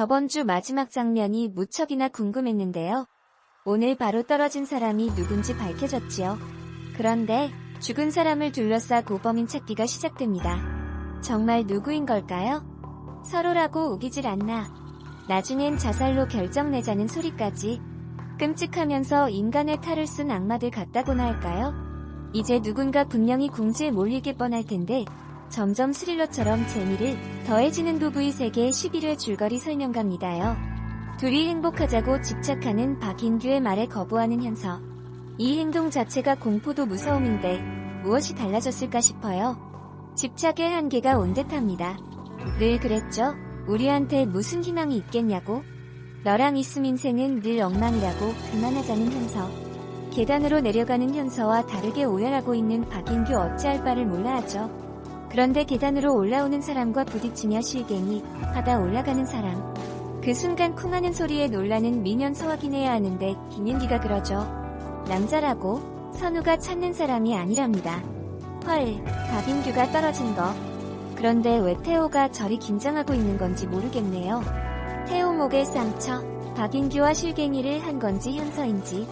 저번 주 마지막 장면이 무척이나 궁금했는데요. 오늘 바로 떨어진 사람이 누군지 밝혀졌지요. 그런데 죽은 사람을 둘러싸고 범인 찾기가 시작됩니다. 정말 누구인 걸까요? 서로라고 우기질 않나. 나중엔 자살로 결정내자는 소리까지. 끔찍하면서 인간의 탈을 쓴 악마들 같다고나 할까요? 이제 누군가 분명히 궁지에 몰리게 뻔할 텐데 점점 스릴러처럼 재미를 더해지는 부부의 세계 11회 줄거리 설명갑니다요. 둘이 행복하자고 집착하는 박인규의 말에 거부하는 현서. 이 행동 자체가 공포도 무서움인데 무엇이 달라졌을까 싶어요. 집착의 한계가 온 듯합니다. 늘 그랬죠. 우리한테 무슨 희망이 있겠냐고. 너랑 있음 인생은 늘 엉망이라고 그만하자는 현서. 계단으로 내려가는 현서와 다르게 오열하고 있는 박인규 어찌할 바를 몰라 하죠. 그런데 계단으로 올라오는 사람과 부딪히며 실갱이 하다 올라가는 사람. 그 순간 쿵 하는 소리에 놀라는 민현서 확인해야 하는데 김윤기가 그러죠. 남자라고 선우가 찾는 사람이 아니랍니다. 헐, 박인규가 떨어진 거. 그런데 왜 태호가 저리 긴장하고 있는 건지 모르겠네요. 태호 목에 상처, 박인규와 실갱이를 한 건지 현서인지.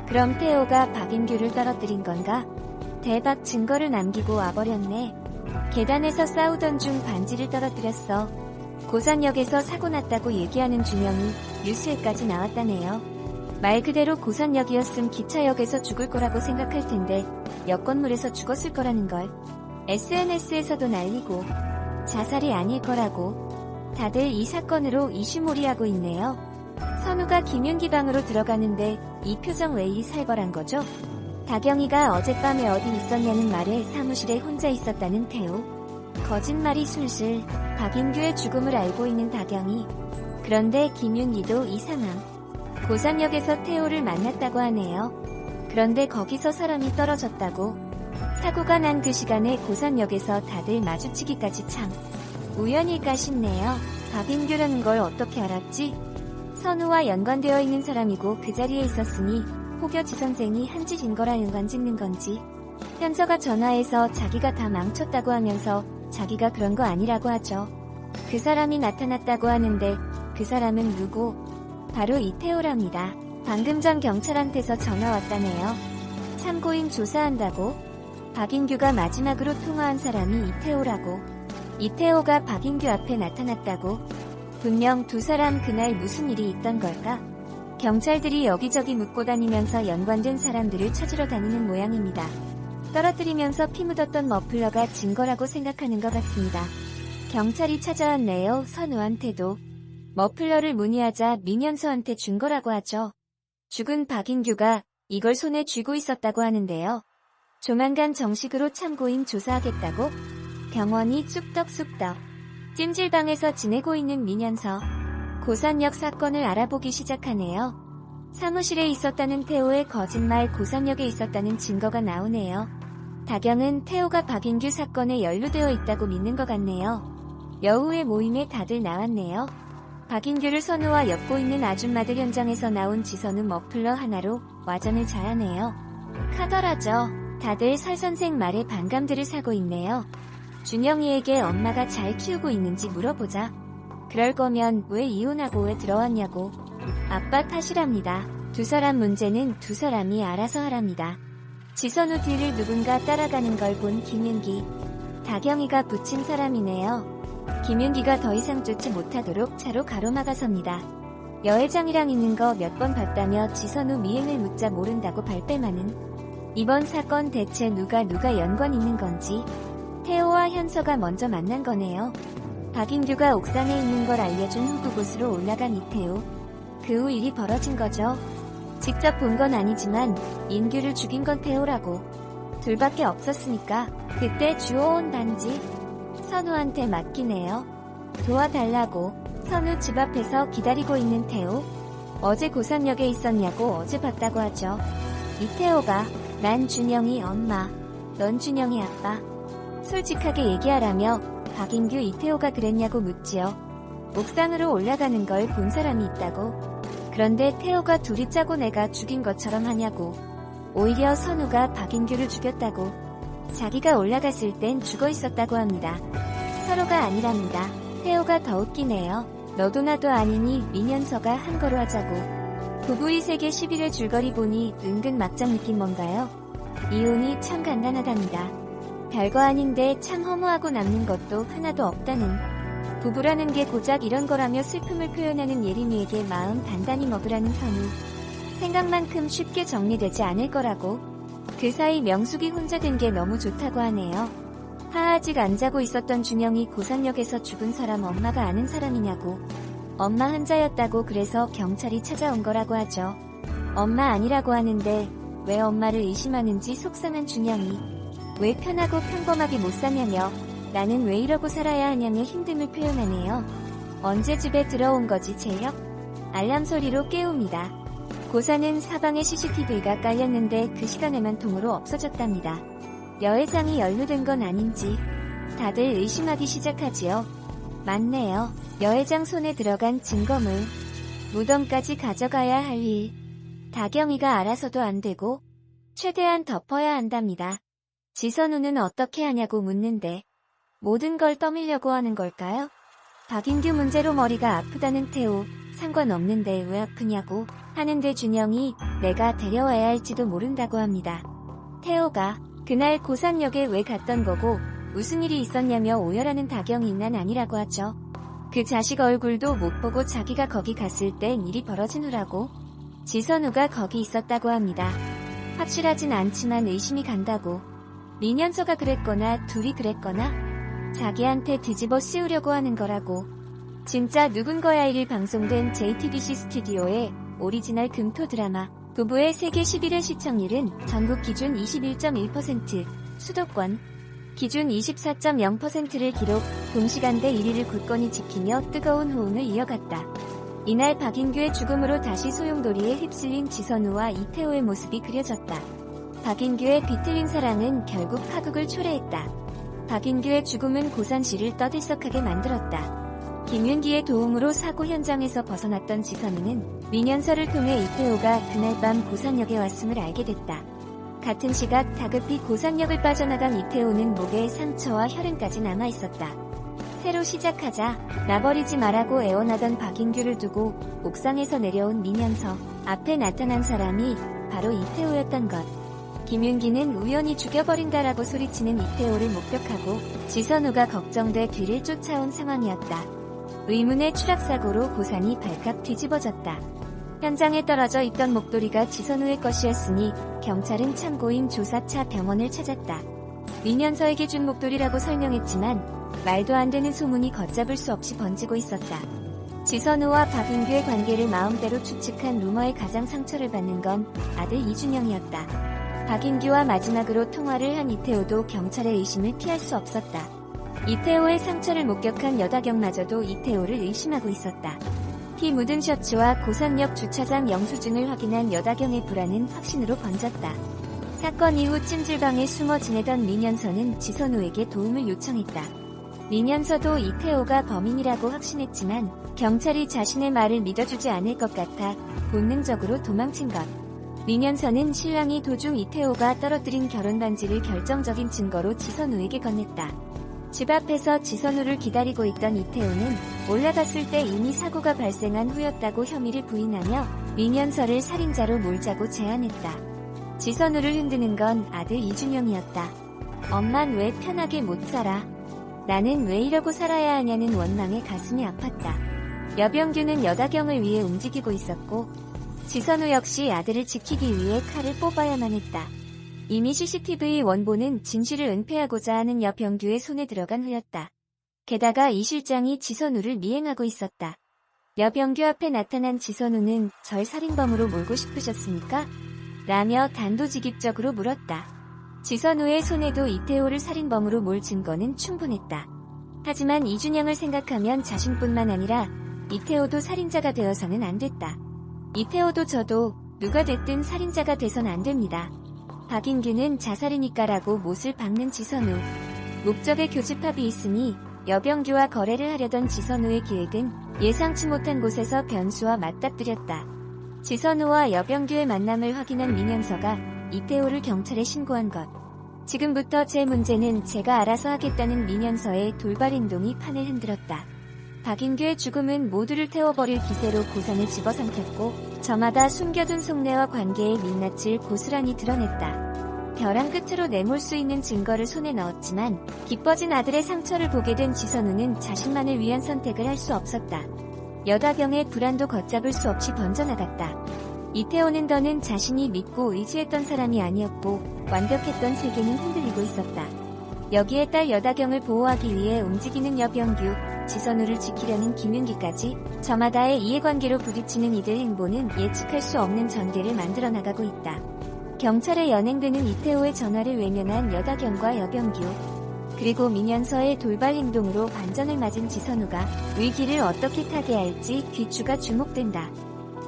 그럼 태호가 박인규를 떨어뜨린 건가? 대박 증거를 남기고 와버렸네. 계단에서 싸우던 중 반지를 떨어뜨렸어. 고산역에서 사고 났다고 얘기하는 주명이 뉴스에까지 나왔다네요. 말 그대로 고산역이었음 기차역에서 죽을 거라고 생각할 텐데 역 건물에서 죽었을 거라는 걸. SNS에서도 난리고 자살이 아닐 거라고. 다들 이 사건으로 이슈몰이하고 있네요. 선우가 김윤기 방으로 들어가는데 이 표정 왜 이 살벌한 거죠? 다경이가 어젯밤에 어디 있었냐는 말에 사무실에 혼자 있었다는 태호. 거짓말이 술술. 박인규의 죽음을 알고 있는 다경이. 그런데 김윤기도 이 상황. 고산역에서 태호를 만났다고 하네요. 그런데 거기서 사람이 떨어졌다고. 사고가 난 그 시간에 고산역에서 다들 마주치기까지 참 우연일까 싶네요. 박인규라는 걸 어떻게 알았지? 선우와 연관되어 있는 사람이고 그 자리에 있었으니 혹여 지선생이 한 짓인 거라는 건 짓는 건지. 현서가 전화해서 자기가 다 망쳤다고 하면서 자기가 그런 거 아니라고 하죠. 그 사람이 나타났다고 하는데 그 사람은 누구? 바로 이태호랍니다. 방금 전 경찰한테서 전화 왔다네요. 참고인 조사한다고? 박인규가 마지막으로 통화한 사람이 이태호라고. 이태호가 박인규 앞에 나타났다고. 분명 두 사람 그날 무슨 일이 있던 걸까? 경찰들이 여기저기 묻고 다니면서 연관된 사람들을 찾으러 다니는 모양입니다. 떨어뜨리면서 피 묻었던 머플러가 증거라고 생각하는 것 같습니다. 경찰이 찾아왔네요. 선우한테도. 머플러를 문의하자 민현서한테 준 거라고 하죠. 죽은 박인규가 이걸 손에 쥐고 있었다고 하는데요. 조만간 정식으로 참고인 조사하겠다고? 병원이 쑥덕쑥덕. 찜질방에서 지내고 있는 민현서. 고산역 사건을 알아보기 시작하네요. 사무실에 있었다는 태호의 거짓말, 고산역에 있었다는 증거가 나오네요. 다경은 태호가 박인규 사건에 연루되어 있다고 믿는 것 같네요. 여우의 모임에 다들 나왔네요. 박인규를 선우와 엮고 있는 아줌마들 현장에서 나온 지선우 머플러 하나로 와전을 잘하네요. 카더라죠. 다들 설선생 말에 반감들을 사고 있네요. 준영이에게 엄마가 잘 키우고 있는지 물어보자. 그럴 거면 왜 이혼하고 왜 들어왔냐고. 아빠 탓이랍니다. 두 사람 문제는 두 사람이 알아서 하랍니다. 지선우 뒤를 누군가 따라가는 걸 본 김윤기. 다경이가 붙인 사람이네요. 김윤기가 더 이상 쫓지 못하도록 차로 가로막아섭니다. 여회장이랑 있는 거 몇 번 봤다며 지선우 미행을 묻자 모른다고 발뺌하는. 이번 사건 대체 누가 연관 있는 건지. 태호와 현서가 먼저 만난 거네요. 박인규가 옥상에 있는 걸 알려준 후 그곳으로 올라간 이태호. 그 후 일이 벌어진 거죠. 직접 본 건 아니지만 인규를 죽인 건 태호라고. 둘밖에 없었으니까 그때 주워온 반지. 선우한테 맡기네요. 도와달라고. 선우 집 앞에서 기다리고 있는 태호. 어제 고산역에 있었냐고 어제 봤다고 하죠. 이태호가 난 준영이 엄마, 넌 준영이 아빠. 솔직하게 얘기하라며 박인규 이태호가 그랬냐고 묻지요. 옥상으로 올라가는 걸 본 사람이 있다고. 그런데 태호가 둘이 짜고 내가 죽인 것처럼 하냐고. 오히려 선우가 박인규를 죽였다고. 자기가 올라갔을 땐 죽어 있었다고 합니다. 서로가 아니랍니다. 태호가 더 웃기네요. 너도 나도 아니니 민현서가 한 거로 하자고. 부부의 세계 10일의 줄거리 보니 은근 막장 느낌 뭔가요? 이혼이 참 간단하답니다. 별거 아닌데 참 허무하고 남는 것도 하나도 없다는. 부부라는 게 고작 이런 거라며 슬픔을 표현하는 예림이에게 마음 단단히 먹으라는 현우. 생각만큼 쉽게 정리되지 않을 거라고. 그 사이 명숙이 혼자 된 게 너무 좋다고 하네요. 아직 안 자고 있었던 준영이 고산역에서 죽은 사람 엄마가 아는 사람이냐고. 엄마 환자였다고 그래서 경찰이 찾아온 거라고 하죠. 엄마 아니라고 하는데 왜 엄마를 의심하는지 속상한 준영이. 왜 편하고 평범하게 못 사냐며 나는 왜 이러고 살아야 하냐며 힘듦을 표현하네요. 언제 집에 들어온 거지 재혁? 알람 소리로 깨웁니다. 고사는 사방에 CCTV가 깔렸는데 그 시간에만 통으로 없어졌답니다. 여회장이 연루된 건 아닌지 다들 의심하기 시작하지요. 맞네요. 여회장 손에 들어간 증거물. 무덤까지 가져가야 할 일. 다경이가 알아서도 안 되고 최대한 덮어야 한답니다. 지선우는 어떻게 하냐고 묻는데 모든 걸 떠밀려고 하는 걸까요? 박인규 문제로 머리가 아프다는 태호. 상관없는데 왜 아프냐고 하는데 준영이 내가 데려와야 할지도 모른다고 합니다. 태호가 그날 고산역에 왜 갔던 거고 무슨 일이 있었냐며 오열하는 다경이 난 아니라고 하죠. 그 자식 얼굴도 못 보고 자기가 거기 갔을 땐 일이 벌어진 후라고. 지선우가 거기 있었다고 합니다. 확실하진 않지만 의심이 간다고. 민현서가 그랬거나 둘이 그랬거나 자기한테 뒤집어 씌우려고 하는 거라고. 진짜 누군가야 1일 방송된 JTBC 스튜디오의 오리지널 금토 드라마 부부의 세계 11회 시청률은 전국 기준 21.1%, 수도권 기준 24.0%를 기록, 동시간대 1위를 굳건히 지키며 뜨거운 호응을 이어갔다. 이날 박인규의 죽음으로 다시 소용돌이에 휩쓸린 지선우와 이태호의 모습이 그려졌다. 박인규의 비틀린 사랑은 결국 파국을 초래했다. 박인규의 죽음은 고산시를 떠들썩하게 만들었다. 김윤기의 도움으로 사고 현장에서 벗어났던 지선우는 민현서를 통해 이태호가 그날 밤 고산역에 왔음을 알게 됐다. 같은 시각 다급히 고산역을 빠져나간 이태호는 목에 상처와 혈흔까지 남아있었다. 새로 시작하자 나버리지 말라고 애원하던 박인규를 두고 옥상에서 내려온 민현서 앞에 나타난 사람이 바로 이태호였던 것. 김윤기는 우연히 죽여버린다라고 소리치는 이태호를 목격하고 지선우가 걱정돼 뒤를 쫓아온 상황이었다. 의문의 추락사고로 고산이 발칵 뒤집어졌다. 현장에 떨어져 있던 목도리가 지선우의 것이었으니 경찰은 참고인 조사차 병원을 찾았다. 민현서에게 준 목도리라고 설명했지만 말도 안 되는 소문이 걷잡을 수 없이 번지고 있었다. 지선우와 박인규의 관계를 마음대로 추측한 루머에 가장 상처를 받는 건 아들 이준영이었다. 박인규와 마지막으로 통화를 한 이태호도 경찰의 의심을 피할 수 없었다. 이태호의 상처를 목격한 여다경마저도 이태호를 의심하고 있었다. 피 묻은 셔츠와 고산역 주차장 영수증을 확인한 여다경의 불안은 확신으로 번졌다. 사건 이후 찜질방에 숨어 지내던 민현서는 지선우에게 도움을 요청했다. 민현서도 이태호가 범인이라고 확신했지만 경찰이 자신의 말을 믿어주지 않을 것 같아 본능적으로 도망친 것. 민현서는 신랑이 도중 이태호가 떨어뜨린 결혼반지를 결정적인 증거로 지선우에게 건넸다. 집 앞에서 지선우를 기다리고 있던 이태호는 올라갔을 때 이미 사고가 발생한 후였다고 혐의를 부인하며 민현서를 살인자로 몰자고 제안했다. 지선우를 흔드는 건 아들 이준영이었다. 엄만 왜 편하게 못 살아? 나는 왜 이러고 살아야 하냐는 원망에 가슴이 아팠다. 여병규는 여다경을 위해 움직이고 있었고 지선우 역시 아들을 지키기 위해 칼을 뽑아야만 했다. 이미 CCTV 원본은 진실을 은폐하고자 하는 여병규의 손에 들어간 후였다. 게다가 이 실장이 지선우를 미행하고 있었다. 여병규 앞에 나타난 지선우는 절 살인범으로 몰고 싶으셨습니까? 라며 단도직입적으로 물었다. 지선우의 손에도 이태호를 살인범으로 몰 증거는 충분했다. 하지만 이준영을 생각하면 자신뿐만 아니라 이태호도 살인자가 되어서는 안 됐다. 이태호도 저도 누가 됐든 살인자가 돼선 안 됩니다. 박인규는 자살이니까라고 못을 박는 지선우. 목적의 교집합이 있으니 여병규와 거래를 하려던 지선우의 기획은 예상치 못한 곳에서 변수와 맞닥뜨렸다. 지선우와 여병규의 만남을 확인한 민현서가 이태호를 경찰에 신고한 것. 지금부터 제 문제는 제가 알아서 하겠다는 민현서의 돌발 행동이 판을 흔들었다. 박인규의 죽음은 모두를 태워버릴 기세로 고산을 집어삼켰고 저마다 숨겨둔 속내와 관계의 민낯을 고스란히 드러냈다. 벼랑 끝으로 내몰 수 있는 증거를 손에 넣었지만 기뻐진 아들의 상처를 보게 된 지선우는 자신만을 위한 선택을 할 수 없었다. 여다경의 불안도 걷잡을 수 없이 번져나갔다. 이태호는 더는 자신이 믿고 의지했던 사람이 아니었고 완벽했던 세계는 흔들리고 있었다. 여기에 딸 여다경을 보호하기 위해 움직이는 여병규, 지선우를 지키려는 김윤기까지 저마다의 이해관계로 부딪히는 이들 행보는 예측할 수 없는 전개를 만들어 나가고 있다. 경찰에 연행되는 이태호의 전화를 외면한 여다경과 여병규, 그리고 민현서의 돌발 행동으로 반전을 맞은 지선우가 위기를 어떻게 타개할지 귀추가 주목된다.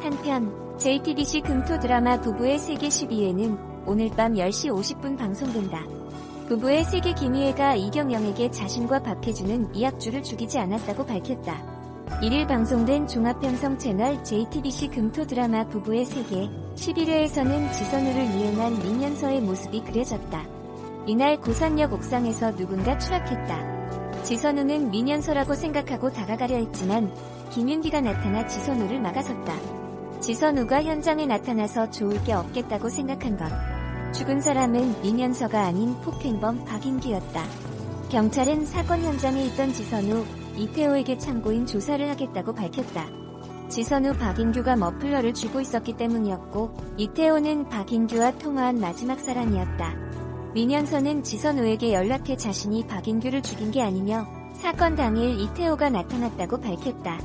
한편 JTBC 금토 드라마 부부의 세계 12회는 오늘 밤 10시 50분 방송된다. 부부의 세계 김희애가 이경영에게 자신과 박해주는 이학주를 죽이지 않았다고 밝혔다. 1일 방송된 종합편성 채널 JTBC 금토 드라마 부부의 세계 11회에서는 지선우를 이행한 민현서의 모습이 그려졌다. 이날 고산역 옥상에서 누군가 추락했다. 지선우는 민현서라고 생각하고 다가가려 했지만 김윤기가 나타나 지선우를 막아섰다. 지선우가 현장에 나타나서 좋을 게 없겠다고 생각한 것. 죽은 사람은 민현서가 아닌 폭행범 박인규였다. 경찰은 사건 현장에 있던 지선우, 이태호에게 참고인 조사를 하겠다고 밝혔다. 지선우 박인규가 머플러를 쥐고 있었기 때문이었고 이태호는 박인규와 통화한 마지막 사람이었다. 민현서는 지선우에게 연락해 자신이 박인규를 죽인 게 아니며 사건 당일 이태호가 나타났다고 밝혔다.